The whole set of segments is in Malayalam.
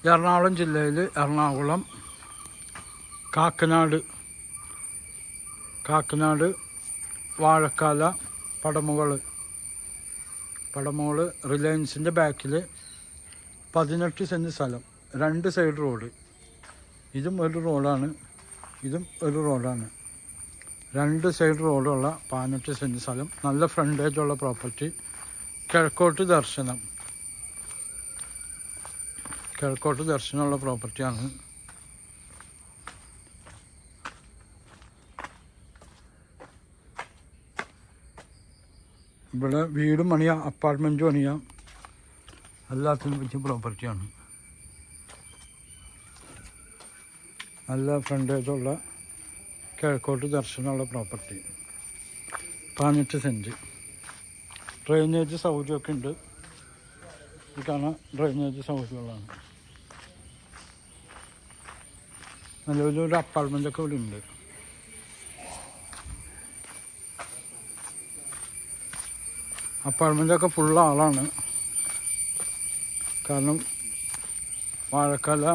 എറണാകുളം ജില്ലയിൽ എറണാകുളം കാക്കനാട് വാഴക്കാല പടമുകൾ റിലയൻസിൻ്റെ ബാക്കിൽ 18 സെൻറ്റ് സ്ഥലം, 2 സൈഡ് റോഡ്. ഇതും ഒരു റോഡാണ്, ഇതും ഒരു റോഡാണ്. 2 സൈഡ് റോഡുള്ള 18 സെൻറ്റ് സ്ഥലം, നല്ല ഫ്രണ്ടേജുള്ള പ്രോപ്പർട്ടി. കിഴക്കോട്ട് ദർശനമുള്ള പ്രോപ്പർട്ടിയാണ്. ഇവിടെ വീടും പണിയാം, അപ്പാർട്ട്മെൻറ്റ് പണിയാം, എല്ലാത്തിനും പറ്റിയ പ്രോപ്പർട്ടിയാണ്. നല്ല ഫ്രണ്ടേജുള്ള കിഴക്കോട്ട് ദർശനമുള്ള പ്രോപ്പർട്ടി, 18 സെൻറ്റ്. ഡ്രെയിനേജ് സൗകര്യമൊക്കെ ഉണ്ട്. ഇത് കാണാൻ ഡ്രെയിനേജ് സൗകര്യങ്ങളാണ്. നിലവിലൊരു അപ്പാർട്ട്മെൻറ്റൊക്കെ ഇവിടെ ഉണ്ട്. അപ്പാർട്ട്മെൻറ്റൊക്കെ ഫുള്ള് ആളാണ്. കാരണം വാഴക്കാല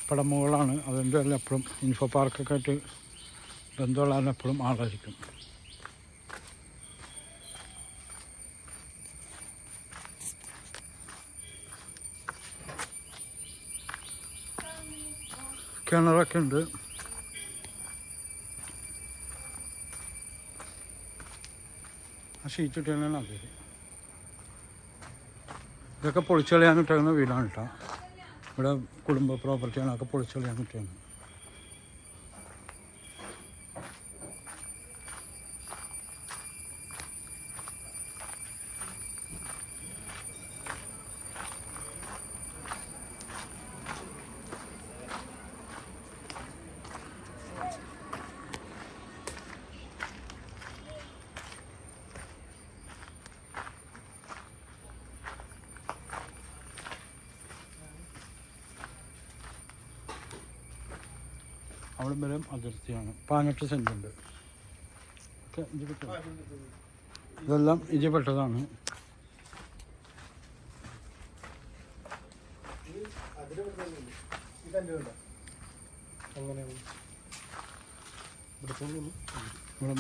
പടമുകളാണ്, അതിൻ്റെ എല്ലാം എപ്പോഴും ഇൻഫോ പാർക്കൊക്കെ ആയിട്ട് ബന്ധമുള്ള എപ്പോഴും ആളായിരിക്കും. കിണറൊക്കെ ഉണ്ട്. ആ ഷീറ്റ് ഇട്ടാണ് അത്. ഇതൊക്കെ പൊളിച്ചളയാൻ ഇട്ടുന്ന വീടാണ് കേട്ടോ. ഇവിടെ കുടുംബ പ്രോപ്പർട്ടിയാണ്, അതൊക്കെ പൊളിച്ചളയാൻ ഇട്ടുന്നത്. അവിടെ വരെ അതിർത്തിയാണ്. 18 സെൻറ്റ് ഉണ്ട്. ഇതെല്ലാം ഇതിൽപ്പെട്ടതാണ്. ഇവിടെ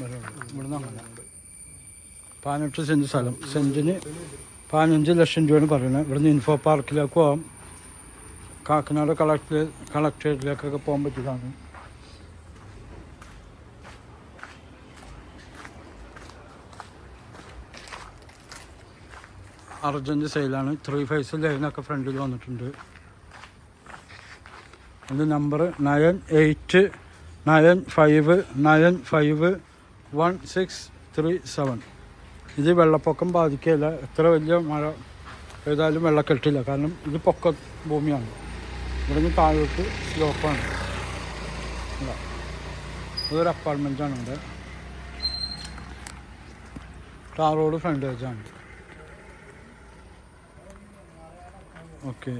അങ്ങനെ 18 സെൻറ്റ് സ്ഥലം, സെൻറ്റിന് 15 ലക്ഷം രൂപയാണ് പറയുന്നത്. ഇവിടുന്ന് ഇൻഫോ പാർക്കിലേക്ക് പോകാം, കാക്കനാട് കളക്ട്രേറ്റിലേക്കൊക്കെ പോകാൻ പറ്റിയതാണ്. അർജൻറ്റ് സെയിലാണ്. 3 ഫേസ് ലൈനൊക്കെ ഫ്രണ്ടിൽ വന്നിട്ടുണ്ട്. എൻ്റെ നമ്പർ 9895951637. ഇത് വെള്ളപ്പൊക്കം ബാധിക്കില്ല. എത്ര വലിയ മഴ പെയ്താലും വെള്ളം കെട്ടില്ല. കാരണം ഇത് പൊക്ക ഭൂമിയാണ്. ഇവിടെ നിന്ന് താഴോട്ട് സ്ലോപ്പാണ്. ഇതൊരു അപ്പാർട്ട്മെൻറ്റാണ്. ഇവിടെ ടാർ റോഡ് ഫ്രണ്ടേജാണ്. ഓക്കെ.